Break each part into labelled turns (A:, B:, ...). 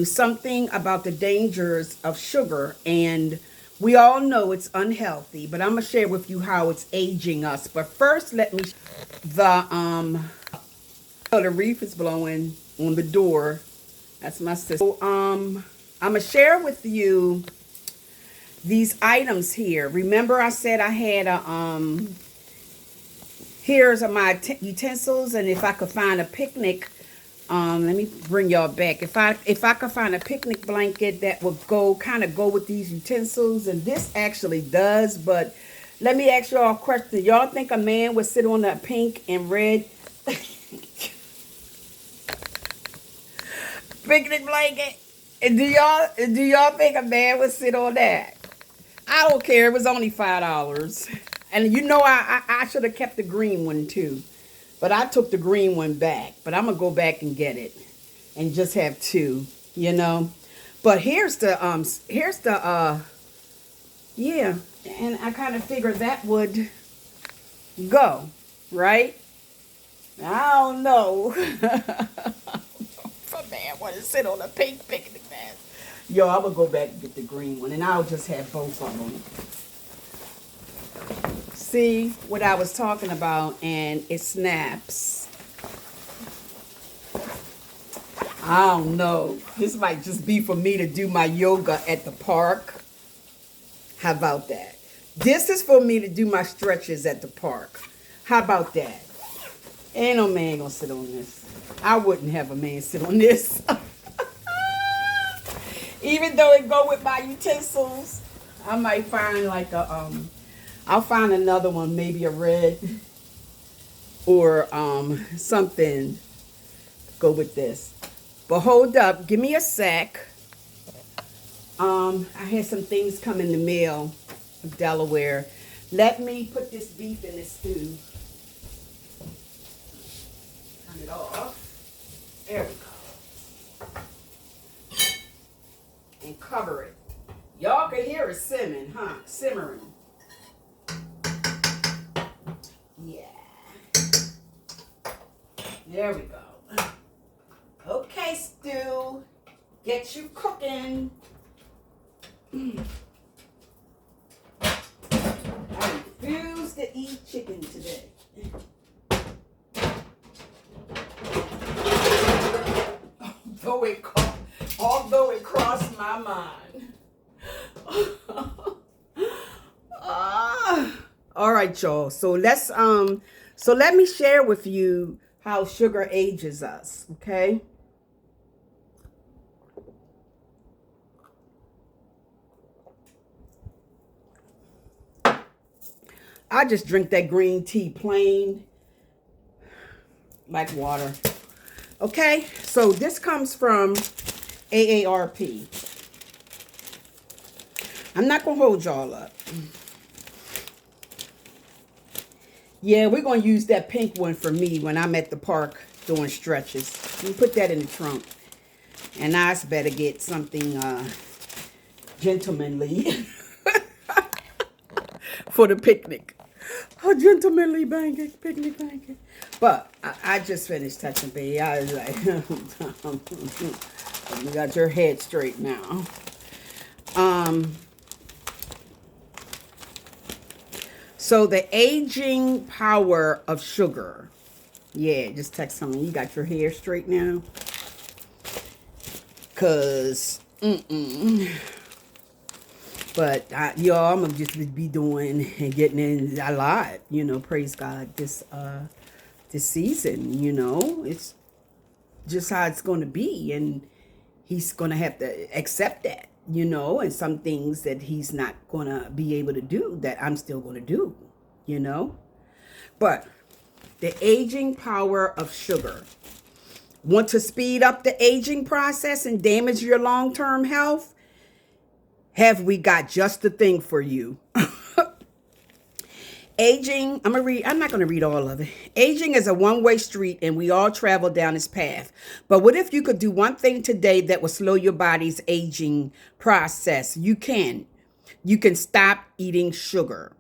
A: Something about the dangers of sugar, and we all know it's unhealthy, but I'm gonna share with you how it's aging us. But first, let me the the reef is blowing on the door. That's my sister. I'm gonna share with you these items here. Remember I said I had a here's my utensils, and if I could find a picnic, let me bring y'all back. If I could find a picnic blanket that would go with these utensils, and this actually does. But let me ask y'all a question. Y'all think a man would sit on that pink and red picnic blanket? And do y'all think a man would sit on that? I don't care. It was only $5. And you know, I should have kept the green one too. But I took the green one back. But I'm going to go back and get it. And just have two, you know. But yeah. And I kind of figured that would go, right? I don't know. If a man want to sit on a pink picnic mat. Yo, I'm going to go back and get the green one. And I'll just have both of them. See what I was talking about, and it snaps. I don't know. This might just be for me to do my yoga at the park. How about that? This is for me to do my stretches at the park. How about that? Ain't no man gonna sit on this. I wouldn't have a man sit on this. Even though it go with my utensils, I might find like I'll find another one, maybe a red or something go with this. But hold up, give me a sec. I had some things come in the mail of Delaware. Let me put this beef in the stew. Turn it off. There we go. And cover it. Y'all can hear it simmering, huh? Simmering. Yeah. There we go. Okay, stew. Get you cooking. I refuse to eat chicken today. Although it crossed my mind. All right, y'all. So let me share with you how sugar ages us, okay? I just drink that green tea plain like water. Okay? So this comes from AARP. I'm not going to hold y'all up. Yeah, we're going to use that pink one for me when I'm at the park doing stretches. Let me put that in the trunk. And I better get something gentlemanly for the picnic. A gentlemanly blanket, picnic blanket. But I just finished touching baby. I was like, you got your head straight now. So the aging power of sugar. Yeah, just text someone. You got your hair straight now? Because, But, y'all, I'm going to just be doing and getting in a lot, you know, praise God, this season, you know. It's just how it's going to be. And he's going to have to accept that, you know, and some things that he's not going to be able to do that I'm still going to do, you know. But the aging power of sugar. Want to speed up the aging process and damage your long-term health? Have we got just the thing for you? Aging, I'm not going to read all of it. Aging is a one-way street, and we all travel down its path. But what if you could do one thing today that will slow your body's aging process? You can. You can stop eating sugar.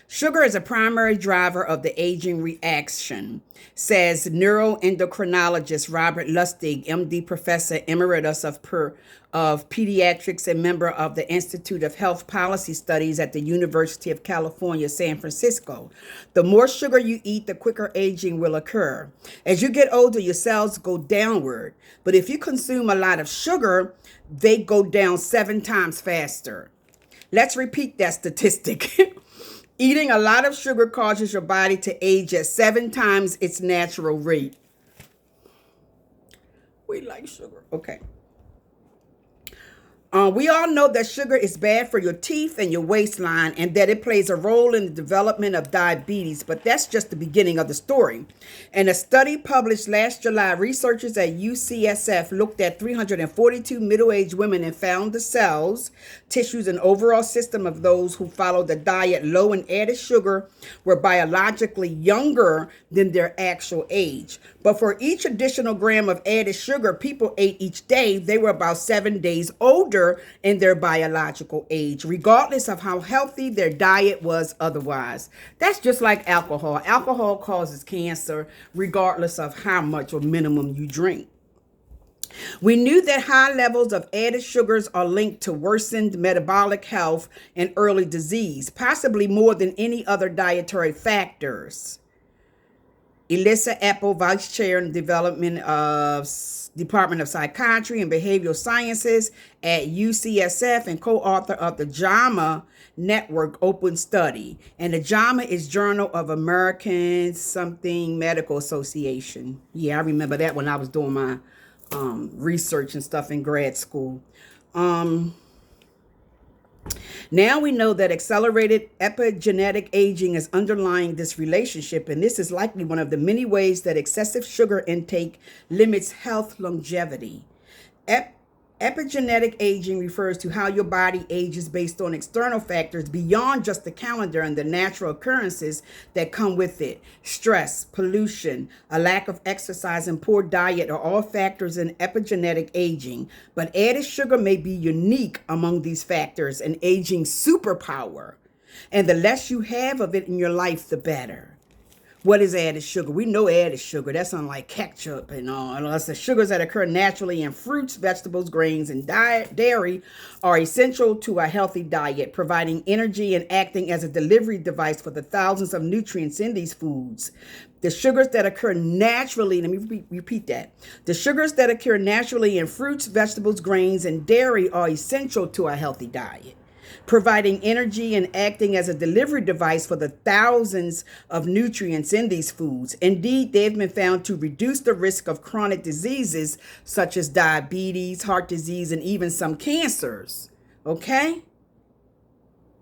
A: Sugar is a primary driver of the aging reaction, says neuroendocrinologist Robert Lustig, MD, professor emeritus of pediatrics and member of the Institute of Health Policy Studies at the University of California, San Francisco. The more sugar you eat, the quicker aging will occur. As you get older, your cells go downward. But if you consume a lot of sugar, they go down 7 times faster. Let's repeat that statistic. Eating a lot of sugar causes your body to age at 7 times its natural rate. We like sugar. Okay. We all know that sugar is bad for your teeth and your waistline and that it plays a role in the development of diabetes, but that's just the beginning of the story. In a study published last July, researchers at UCSF looked at 342 middle-aged women and found the cells, tissues, and overall system of those who followed a diet low in added sugar were biologically younger than their actual age. But for each additional gram of added sugar people ate each day, they were about 7 days older in their biological age, regardless of how healthy their diet was otherwise. That's just like alcohol. Alcohol causes cancer regardless of how much or minimum you drink. We knew that high levels of added sugars are linked to worsened metabolic health and early disease, possibly more than any other dietary factors. Elissa Apple, Vice Chair in the Department of Psychiatry and Behavioral Sciences at UCSF and co-author of the JAMA Network Open Study. And the JAMA is Journal of American something Medical Association. Yeah, I remember that when I was doing my research and stuff in grad school. Now we know that accelerated epigenetic aging is underlying this relationship, and this is likely one of the many ways that excessive sugar intake limits health longevity. Epigenetic aging refers to how your body ages based on external factors beyond just the calendar and the natural occurrences that come with it. Stress, pollution, a lack of exercise, and poor diet are all factors in epigenetic aging, but added sugar may be unique among these factors, an aging superpower. And the less you have of it in your life, the better. What is added sugar? We know added sugar. That's unlike ketchup and all. Unless the sugars that occur naturally in fruits, vegetables, grains, and dairy are essential to a healthy diet, providing energy and acting as a delivery device for the thousands of nutrients in these foods. The sugars that occur naturally, let me repeat that. The sugars that occur naturally in fruits, vegetables, grains, and dairy are essential to a healthy diet, providing energy and acting as a delivery device for the thousands of nutrients in these foods. Indeed, they've been found to reduce the risk of chronic diseases such as diabetes, heart disease, and even some cancers. Okay?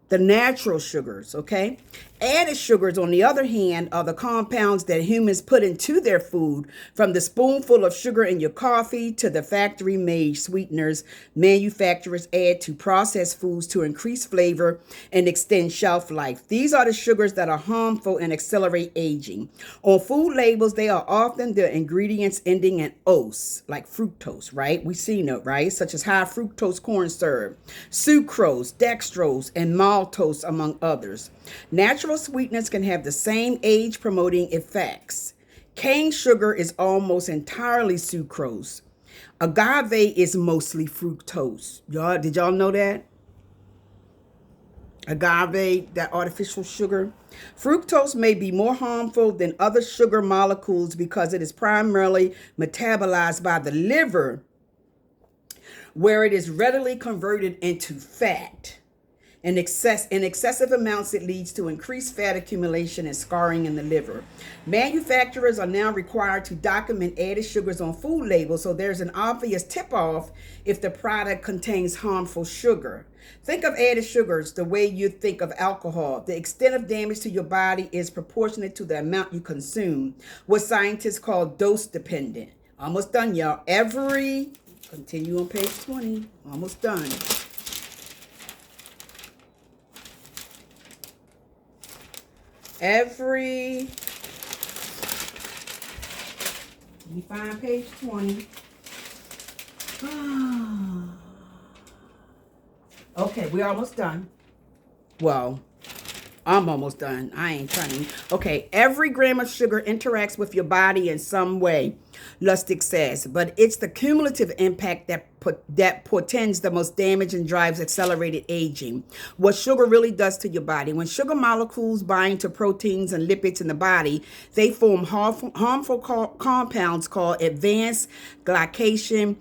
A: The natural sugars, okay? Added sugars, on the other hand, are the compounds that humans put into their food, from the spoonful of sugar in your coffee to the factory-made sweeteners manufacturers add to processed foods to increase flavor and extend shelf life. These are the sugars that are harmful and accelerate aging. On food labels, they are often the ingredients ending in "ose," like fructose, right? We've seen it, right? Such as high fructose corn syrup, sucrose, dextrose, and maltose, among others. Natural sweeteners can have the same age-promoting effects. Cane sugar is almost entirely sucrose. Agave is mostly fructose. Did y'all know that? Agave, that artificial sugar. Fructose may be more harmful than other sugar molecules because it is primarily metabolized by the liver, where it is readily converted into fat. In excessive amounts, it leads to increased fat accumulation and scarring in the liver. Manufacturers are now required to document added sugars on food labels, so there's an obvious tip-off if the product contains harmful sugar. Think of added sugars the way you think of alcohol. The extent of damage to your body is proportionate to the amount you consume, what scientists call dose dependent. Almost done, y'all. Continue on page 20. Almost done. Let me find page 20. Okay, we're almost done. Well, I'm almost done. I ain't trying. Okay, every gram of sugar interacts with your body in some way, Lustig says, but it's the cumulative impact that portends the most damage and drives accelerated aging. What sugar really does to your body. When sugar molecules bind to proteins and lipids in the body, they form harmful compounds called advanced glycation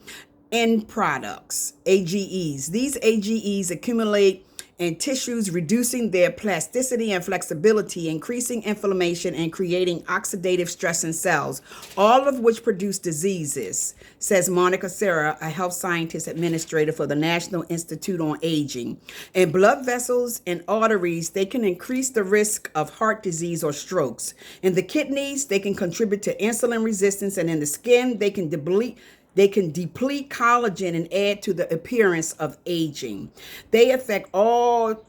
A: end products, AGEs. These AGEs accumulate in tissues, reducing their plasticity and flexibility, increasing inflammation, and creating oxidative stress in cells, all of which produce diseases, says Monica Serra, a health scientist administrator for the National Institute on Aging. In blood vessels and arteries, they can increase the risk of heart disease or strokes. In the kidneys, they can contribute to insulin resistance, and in the skin, they can deplete collagen and add to the appearance of aging. They affect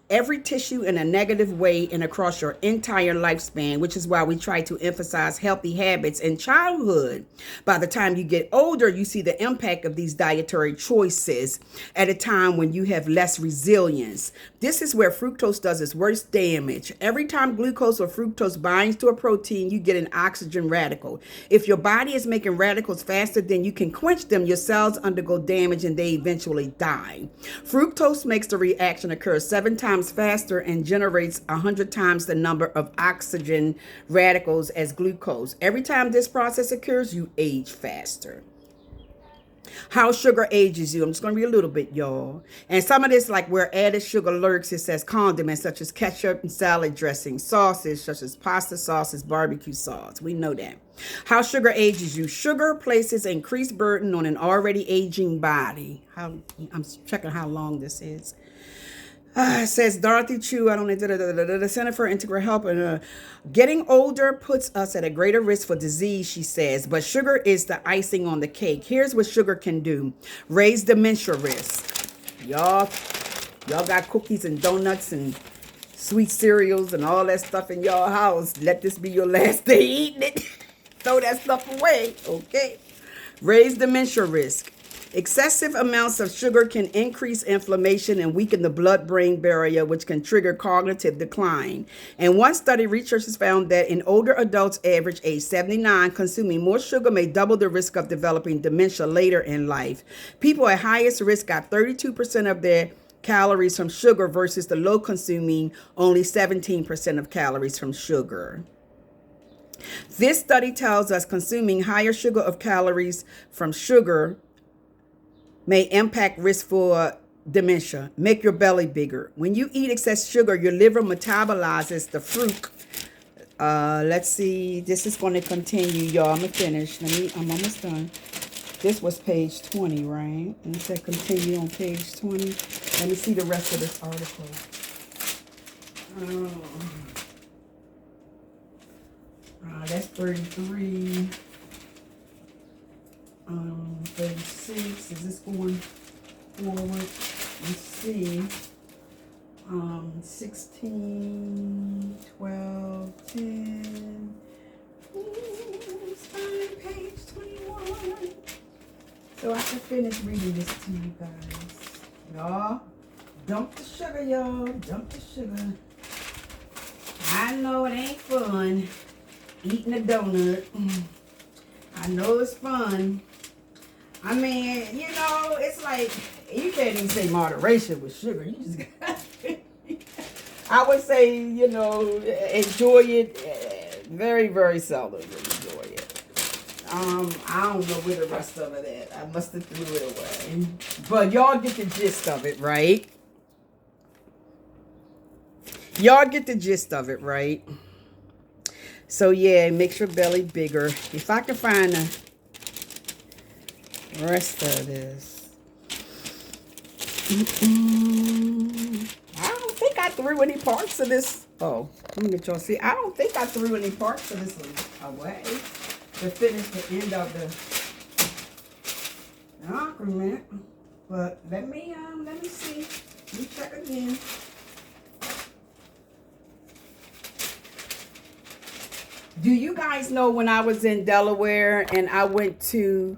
A: every tissue in a negative way and across your entire lifespan, which is why we try to emphasize healthy habits in childhood. By the time you get older, you see the impact of these dietary choices at a time when you have less resilience. This is where fructose does its worst damage. Every time glucose or fructose binds to a protein, you get an oxygen radical. If your body is making radicals faster than you can quench them, your cells undergo damage and they eventually die. Fructose makes the reaction occur 7 times faster and generates 100 times the number of oxygen radicals as glucose. Every time this process occurs, you age faster. How sugar ages you. I'm just going to read a little bit, y'all. And some of this, like where added sugar lurks, it says condiments such as ketchup and salad dressing, sauces such as pasta sauces, barbecue sauce. We know that. How sugar ages you. Sugar places increased burden on an already aging body. I'm checking how long this is. It says Dorothy Chu, I don't know, the Center for Integral Health. Getting older puts us at a greater risk for disease, she says, but sugar is the icing on the cake. Here's what sugar can do. Raise dementia risk. Y'all got cookies and donuts and sweet cereals and all that stuff in y'all house. Let this be your last day eating it. Throw that stuff away, okay? Raise dementia risk. Excessive amounts of sugar can increase inflammation and weaken the blood-brain barrier, which can trigger cognitive decline. In one study, researchers found that in older adults, average age 79, consuming more sugar may double the risk of developing dementia later in life. People at highest risk got 32% of their calories from sugar versus the low consuming only 17% of calories from sugar. This study tells us consuming higher sugar of calories from sugar may impact risk for dementia. Make your belly bigger. When you eat excess sugar, your liver metabolizes the fruit. Let's see. This is going to continue, y'all. I'm going to finish. I'm almost done. This was page 20, right? And it said continue on page 20. Let me see the rest of this article. That's 33. 36. Is this going forward? Let's see. 16, 12, 10. It's fine. Page 21. So I can finish reading this to you guys. Y'all, dump the sugar, y'all. Dump the sugar. I know it ain't fun eating a donut. I know it's fun. I mean, you know, it's like, you can't even say moderation with sugar. You just got I would say, you know, enjoy it. Very, very seldom enjoy it. I don't know where the rest of it is. I must have threw it away. But y'all get the gist of it, right? Y'all get the gist of it, right? So, yeah, it makes your belly bigger. If I can find the rest of this. I don't think I threw any parts of this. Oh, let me get y'all see. I don't think I threw any parts of this away to finish the end of the document. But let me see. Let me check again. Do you guys know when I was in Delaware and I went to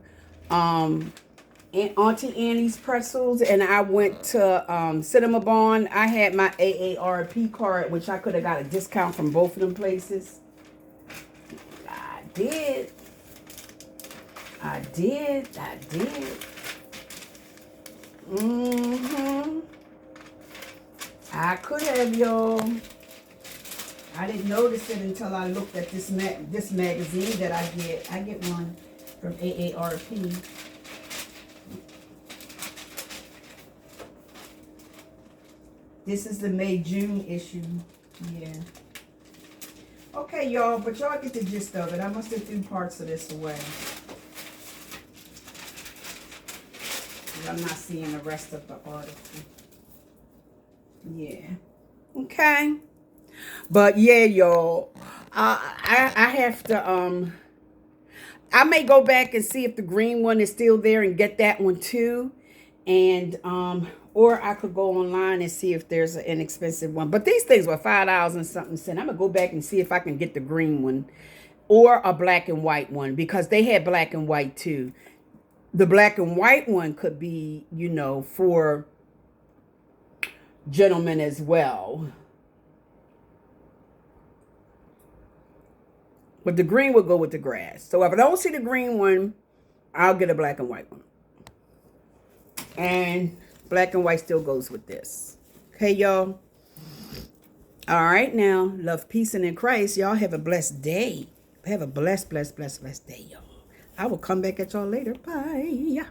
A: Auntie Annie's pretzels, and I went to Cinema Barn. I had my AARP card, which I could have got a discount from both of them places. I did. I did. I did. I could have, y'all. I didn't notice it until I looked at this magazine that I get. I get one from AARP. This is the May-June issue. Yeah. Okay, y'all, but y'all get the gist of it. I must have threw parts of this away. I'm not seeing the rest of the article. Yeah. Okay. But yeah, y'all. I have to I may go back and see if the green one is still there and get that one too. And or I could go online and see if there's an inexpensive one. But these things were $5 and something cents. I'm gonna go back and see if I can get the green one or a black and white one, because they had black and white too. The black and white one could be, you know, for gentlemen as well. But the green will go with the grass. So if I don't see the green one, I'll get a black and white one. And black and white still goes with this. Okay, y'all? All right, now. Love, peace, and in Christ. Y'all have a blessed day. Have a blessed day, y'all. I will come back at y'all later. Bye.